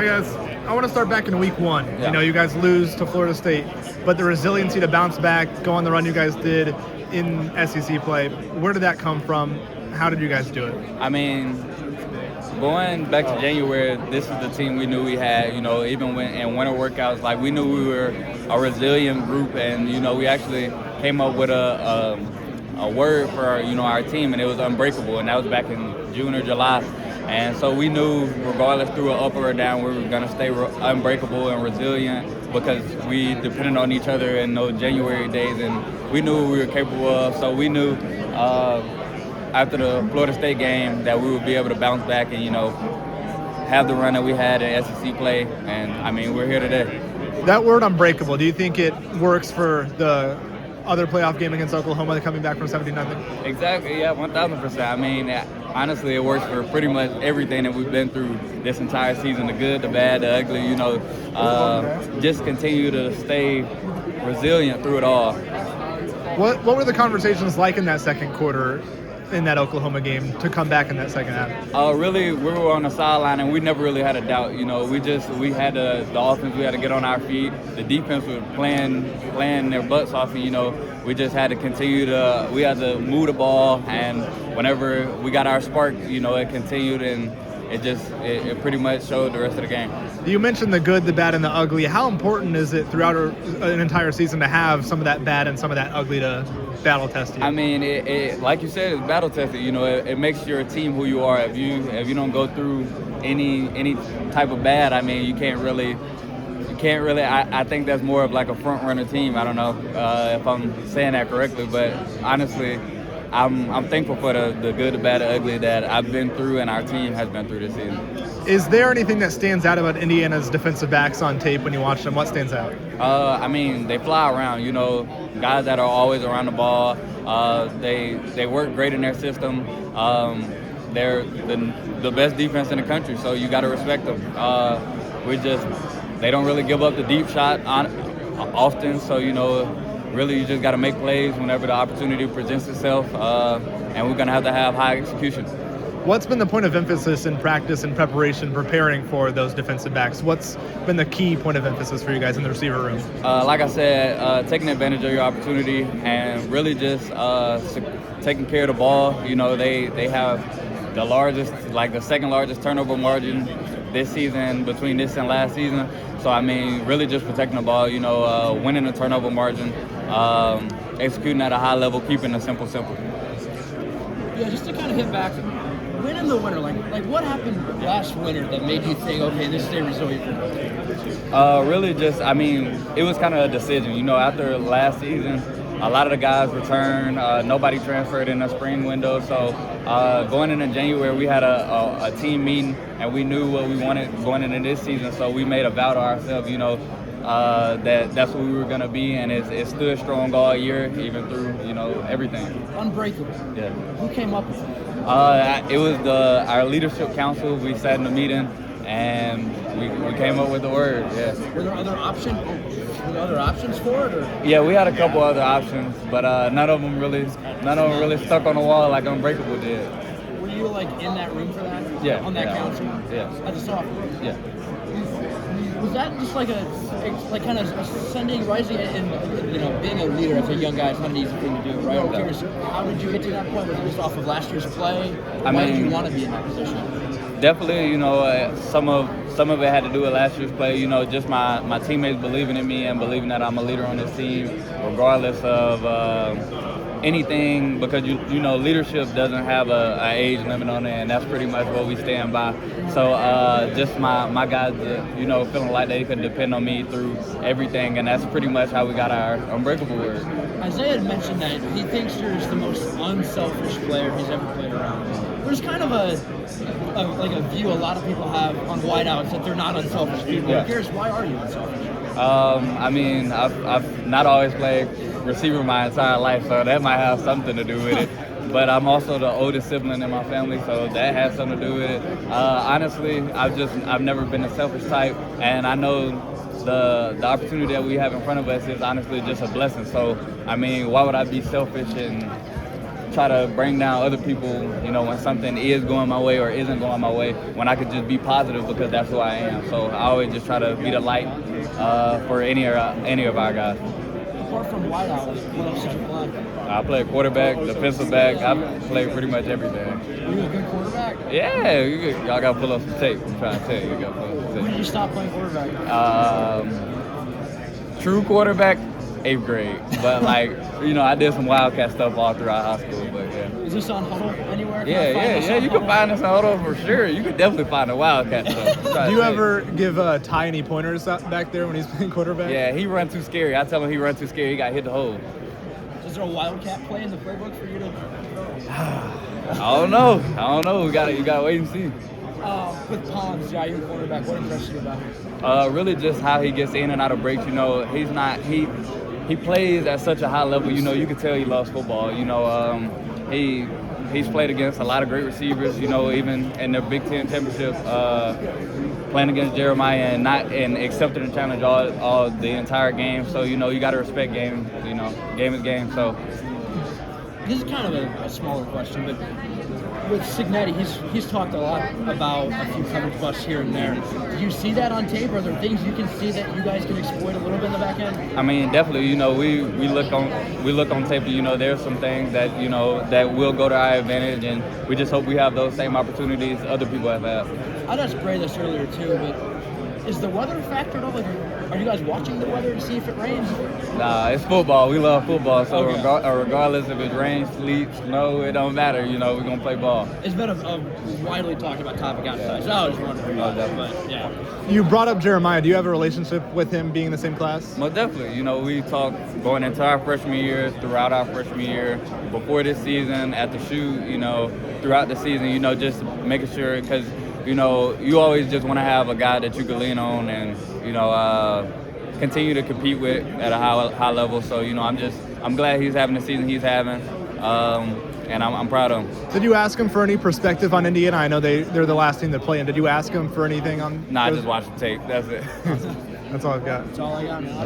Guys, I want to start back in week one. Yeah. You guys lose to Florida State, but the resiliency to bounce back, go on the run you guys did in SEC play, where did that come from? How did you guys do it? I mean, going back to January, this is the team we knew we had. Even when in winter workouts, like we knew we were a resilient group, and we actually came up with a word for our team, and it was unbreakable, and that was back in June or July. And so we knew, regardless through an up or a down, we were going to stay unbreakable and resilient because we depended on each other in those January days, and we knew what we were capable of. So we knew after the Florida State game that we would be able to bounce back and, have the run that we had in SEC play. And, I mean, we're here today. That word unbreakable, do you think it works for the other playoff game against Oklahoma coming back from 17-0? Exactly, yeah, 1,000%. I mean, honestly, it works for pretty much everything that we've been through this entire season, the good, the bad, the ugly, just continue to stay resilient through it all. What were the conversations like in that second quarter in that Oklahoma game to come back in that second half? Really, we were on the sideline, and we never really had a doubt. We had the offense, we had to get on our feet. The defense was playing their butts off, and, we just had to continue we had to move the ball, and whenever we got our spark, it continued, and it pretty much showed the rest of the game. You mentioned the good, the bad, and the ugly. How important is it throughout an entire season to have some of that bad and some of that ugly to battle test you? I mean, it like you said, it's battle tested. It makes your team who you are. If you don't go through any type of bad, I mean, you can't really. I think that's more of like a front runner team. I don't know if I'm saying that correctly, but honestly, I'm thankful for the good, the bad, the ugly that I've been through and our team has been through this season. Is there anything that stands out about Indiana's defensive backs on tape when you watch them? What stands out? I mean, they fly around. Guys that are always around the ball. They work great in their system. They're the best defense in the country, so you got to respect them. They don't really give up the deep shot often, so really you just got to make plays whenever the opportunity presents itself, and we're going to have high execution. What's been the point of emphasis in practice and preparation preparing for those defensive backs? What's been the key point of emphasis for you guys in the receiver room? Like I said, taking advantage of your opportunity and really just taking care of the ball. They have the second largest turnover margin this season between this and last season. So, I mean, really just protecting the ball, winning the turnover margin, executing at a high level, keeping it simple. Yeah, just to kind of hit back, when in the winter, like what happened last winter that made you think, okay, this is a resilient? Really just, I mean, it was kind of a decision. After last season, a lot of the guys returned. Nobody transferred in the spring window. So going into January, we had a team meeting, and we knew what we wanted going into this season. So we made a vow to ourselves, that's what we were going to be, and it stood strong all year, even through, everything. Unbreakable. Yeah. Who came up with it? It was our leadership council. We sat in the meeting, and we came up with the word. Yeah. Were there other options for it? Or? Yeah, we had a couple other options, but none of them really stuck on the wall like Unbreakable did. Were you in that room for that? Yeah. On that council? Yeah. As a sophomore? Yeah. Was that just kind of ascending, rising, and being a leader as a young guy is not an easy thing to do, right? I'm curious, how did you get to that point? Was it just off of last year's play? Why did you want to be in that position? Definitely, some of it had to do with last year's play. Just my teammates believing in me and believing that I'm a leader on this team, regardless of anything, because leadership doesn't have a age limit on it, and that's pretty much what we stand by. So just my guys, feeling like they could depend on me through everything, and that's pretty much how we got our Unbreakable word. Isaiah had mentioned that he thinks you're the most unselfish player he's ever played around. There's kind of a view a lot of people have on wideouts that they're not unselfish people. Yeah. I'm curious, why are you unselfish? I mean, I've not always played receiver my entire life, so that might have something to do with it. But I'm also the oldest sibling in my family, so that has something to do with it. Honestly, I've never been a selfish type, and I know the opportunity that we have in front of us is honestly just a blessing. So, I mean, why would I be selfish and try to bring down other people, you know, when something is going my way or isn't going my way, when I could just be positive because that's who I am. So I always just try to be the light for any of our guys. Apart from wideout, what else did you play? I play quarterback, defensive back. I play pretty much everything. Are you a good quarterback? Yeah, y'all got to pull up some tape. I'm trying to tell you. You got to pull up some tape. When did you stop playing quarterback? True quarterback, 8th grade. But, like, you know, I did some Wildcat stuff all throughout high school. But, yeah. Is this on Huddle anywhere? Yeah. You can find us on Huddle for sure. You can definitely find the Wildcat stuff. Do you ever give Ty any pointers back there when he's playing quarterback? Yeah, he run too scary. I tell him he run too scary. He got hit the hole. Is there a Wildcat play in the playbook for you to? I don't know. You gotta wait and see. With Pons, yeah, you're quarterback. What impressed you about him? Really just how he gets in and out of breaks. You know, he plays at such a high level. You know, you can tell he loves football. You know, he's played against a lot of great receivers. You know, even in the Big Ten championship, playing against Jeremiah and accepting the challenge all the entire game. So you know, you got to respect game. You know, game is game. So this is kind of a smaller question, but with Signetti, he's talked a lot about a few coverage busts here and there. Do you see that on tape? Are there things you can see that you guys can exploit a little bit in the back end? I mean, definitely. You know, we look on tape. You know, there's some things that that will go to our advantage, and we just hope we have those same opportunities other people have had. I just Bray this earlier too, but is the weather a factor at all? Like, are you guys watching the weather to see if it rains? Nah, it's football. We love football, so Okay. Regardless if it rains, sleet, snow, it don't matter. You know, we're gonna play ball. It's been a widely talked about topic outside, so I was wondering about that, but yeah. You brought up Jeremiah. Do you have a relationship with him being in the same class? Most definitely. You know, we talked going into our freshman year, throughout our freshman year, before this season, at the shoot. You know, throughout the season. You know, just making sure because. You know, you always just want to have a guy that you can lean on and, you know, continue to compete with at a high level. So, you know, I'm glad he's having the season he's having, and I'm proud of him. Did you ask him for any perspective on Indiana? I know they're the last team to play, and did you ask him for anything on? Nah, I just watched the tape. That's it. That's all I've got. That's all I got, man.